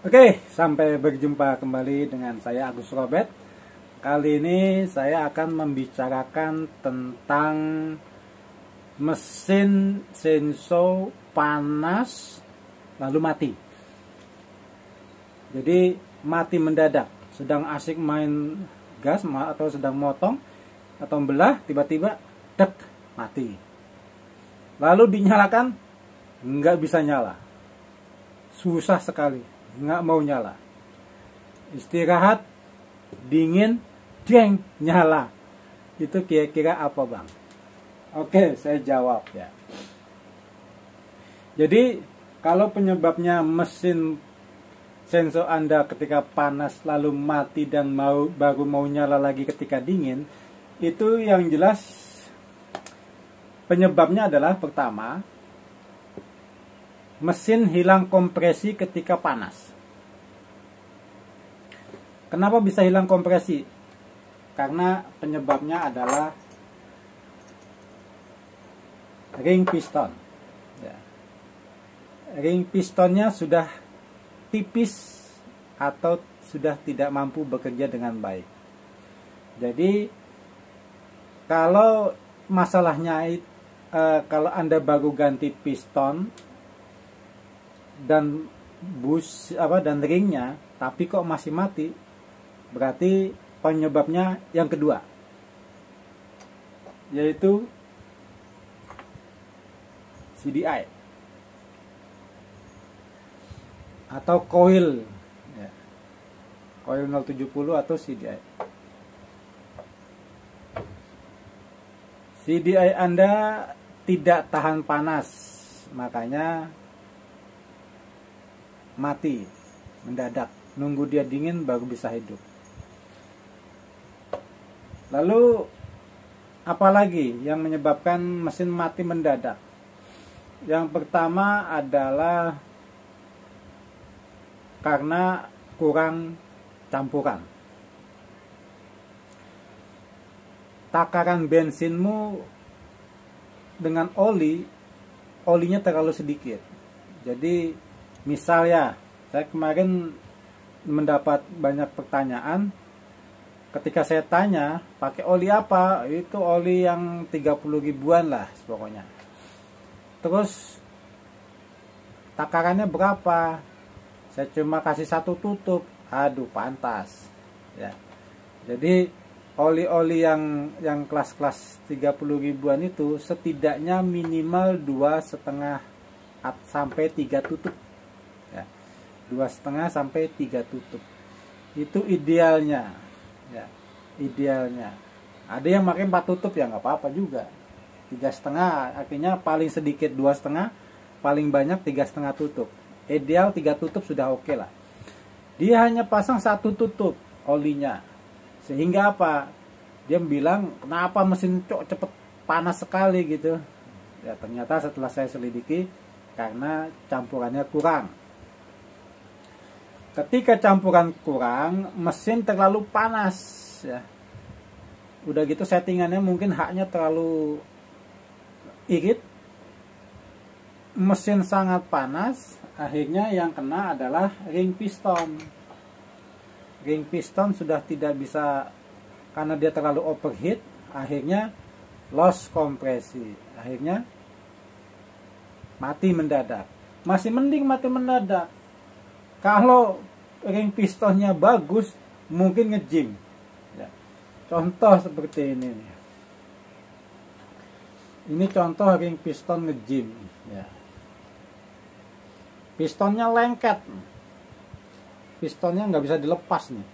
Oke, sampai berjumpa kembali dengan saya Agus Robert. Kali ini saya akan membicarakan tentang mesin Sensho panas lalu mati. Jadi mati mendadak, sedang asik main gas atau sedang motong atau belah, tiba-tiba dek mati. Lalu dinyalakan, nggak bisa nyala, susah sekali, nggak mau nyala. Istirahat, dingin, jeng, nyala. Itu kira-kira apa, Bang? Oke, saya jawab ya. Jadi kalau penyebabnya mesin Sensho Anda ketika panas lalu mati dan baru mau nyala lagi ketika dingin, itu yang jelas penyebabnya adalah pertama, mesin hilang kompresi ketika panas. Kenapa bisa hilang kompresi? Karena penyebabnya adalah ring piston. Ring pistonnya sudah tipis atau sudah tidak mampu bekerja dengan baik. Jadi kalau masalahnya kalau Anda baru ganti piston dan dan ringnya tapi kok masih mati, berarti penyebabnya yang kedua, yaitu CDI atau coil ya. Coil 070 atau CDI. CDI Anda tidak tahan panas, makanya mati mendadak. Nunggu dia dingin baru bisa hidup. Lalu apalagi yang menyebabkan mesin mati mendadak? Yang pertama adalah karena kurang campuran. Takaran bensinmu dengan olinya terlalu sedikit. Jadi misalnya saya kemarin mendapat banyak pertanyaan. Ketika saya tanya pakai oli apa, itu oli yang 30 ribuan lah pokoknya. Terus takarannya berapa? Saya cuma kasih satu tutup. Aduh, pantas ya. Jadi oli-oli yang kelas-kelas 30 ribuan itu setidaknya minimal 2,5 sampai 3 tutup ya. 2,5 sampai 3 tutup. Itu idealnya ya. Idealnya. Ada yang pakai 4 tutup ya nggak apa-apa juga. 3,5 artinya paling sedikit 2,5, paling banyak 3,5 tutup. Ideal 3 tutup sudah oke lah. Dia hanya pasang 1 tutup olinya. Sehingga apa? Dia bilang, kenapa mesin cok cepet panas sekali gitu. Ya ternyata setelah saya selidiki, karena campurannya kurang. Ketika campuran kurang, mesin terlalu panas ya. Udah gitu settingannya mungkin haknya terlalu irit. Mesin sangat panas, akhirnya yang kena adalah ring piston. Ring piston sudah tidak bisa, karena dia terlalu overheat, akhirnya loss kompresi, akhirnya mati mendadak. Masih mending mati mendadak. Kalau ring pistonnya bagus, mungkin nge-gym ya. Contoh seperti ini nih. Ini contoh ring piston nge-gym ya. Pistonnya lengket, pistonnya nggak bisa dilepas nih.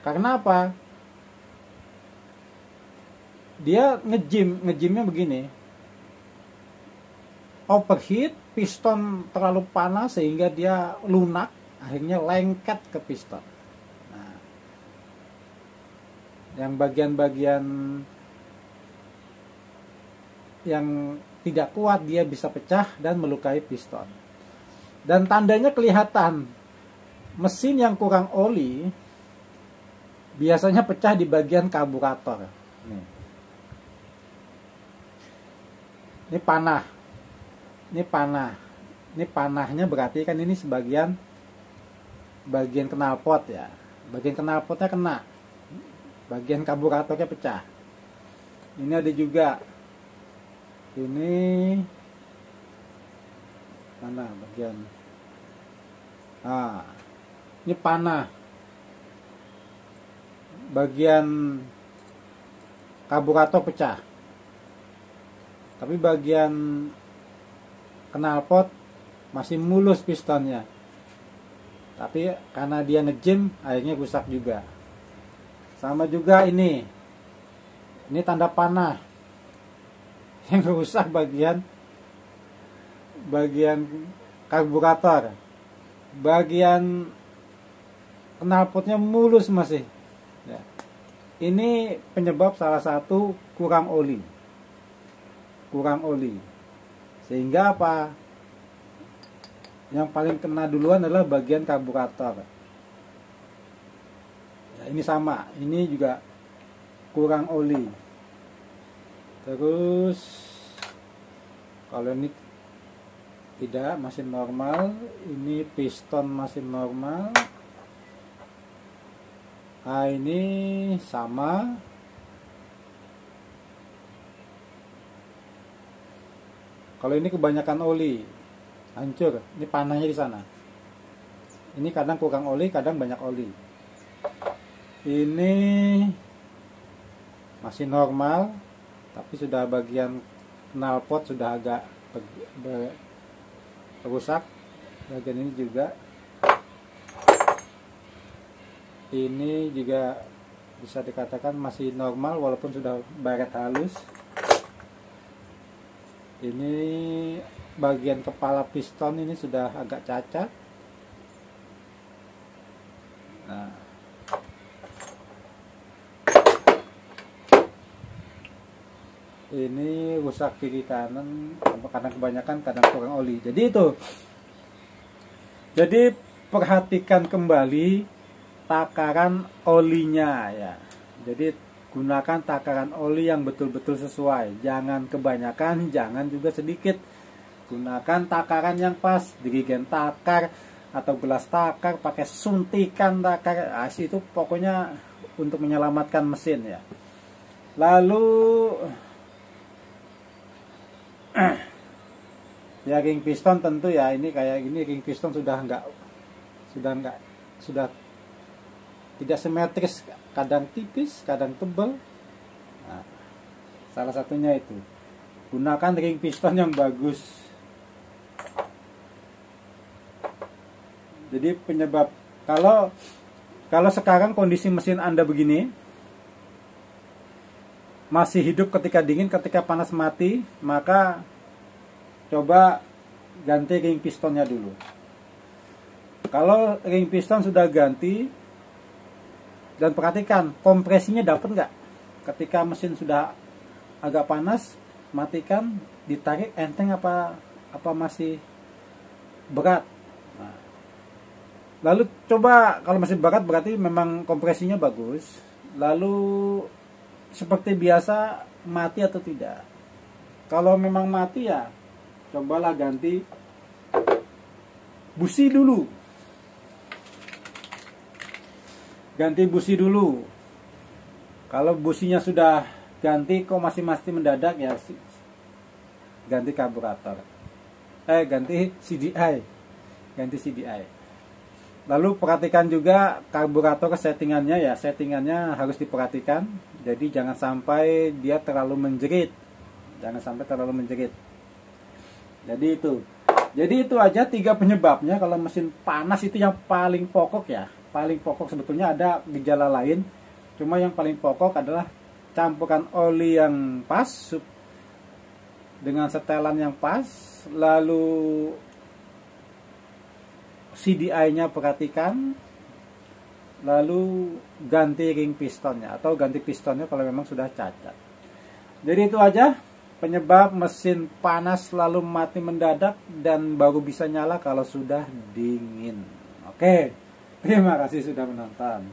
Karena apa? Dia ngejimnya begini, overheat, piston terlalu panas sehingga dia lunak, akhirnya lengket ke piston. Nah, yang bagian-bagian yang tidak kuat dia bisa pecah dan melukai piston. Dan tandanya kelihatan, mesin yang kurang oli biasanya pecah di bagian karburator. Ini panah. Ini panahnya berarti kan ini sebagian bagian knalpot ya. Bagian knalpotnya kena. Bagian karburatornya pecah. Ini ada juga. Ini mana bagian? Nah, ini panah. Bagian karburator pecah. Tapi bagian knalpot masih mulus pistonnya. Tapi karena dia ngejim, akhirnya rusak juga. Sama juga ini. Ini tanda panah. Yang rusak bagian karburator. Bagian knalpotnya mulus masih. Ya. Ini penyebab salah satu kurang oli. Sehingga apa? Yang paling kena duluan adalah bagian karburator. Ya, ini sama, ini juga kurang oli. Terus kalau ini tidak, masih normal. Ini piston masih normal. Nah, ini sama. Kalau ini kebanyakan oli, hancur. Ini panahnya di sana. Ini kadang kurang oli, kadang banyak oli. Ini masih normal, tapi sudah bagian knalpot sudah agak rusak. Bagian ini juga. Ini juga bisa dikatakan masih normal walaupun sudah baret halus. Ini bagian kepala piston ini sudah agak cacat. Nah, ini rusak kiri kanan karena kebanyakan, kadang kurang oli. Jadi itu. Jadi perhatikan kembali takaran olinya ya. Jadi gunakan takaran oli yang betul-betul sesuai. Jangan kebanyakan, jangan juga sedikit. Gunakan takaran yang pas, dirigen takar atau gelas takar, pakai suntikan takar. Nah, itu pokoknya untuk menyelamatkan mesin ya. Lalu ya ring piston tentu ya, ini kayak gini ring piston sudah tidak simetris, kadang tipis, kadang tebal. Nah, salah satunya itu. Gunakan ring piston yang bagus. Jadi penyebab kalau sekarang kondisi mesin Anda begini, masih hidup ketika dingin, ketika panas mati, maka coba ganti ring pistonnya dulu. Kalau ring piston sudah ganti, dan perhatikan kompresinya dapat nggak. Ketika mesin sudah agak panas, matikan, ditarik enteng apa masih berat. Nah, lalu coba kalau masih berat berarti memang kompresinya bagus. Lalu seperti biasa mati atau tidak. Kalau memang mati ya cobalah ganti busi dulu. Ganti busi dulu. Kalau businya sudah ganti kok masih mendadak ya ganti karburator. Ganti CDI. Lalu perhatikan juga karburator settingannya ya, settingannya harus diperhatikan. Jadi jangan sampai dia terlalu menjerit. Jadi itu aja 3 penyebabnya. Kalau mesin panas itu yang paling pokok ya. Paling pokok, sebetulnya ada gejala lain, cuma yang paling pokok adalah campuran oli yang pas dengan setelan yang pas. Lalu CDI-nya perhatikan, lalu ganti ring pistonnya atau ganti pistonnya kalau memang sudah cacat. Jadi itu aja penyebab mesin panas lalu mati mendadak dan baru bisa nyala kalau sudah dingin. Oke. Terima kasih sudah menonton.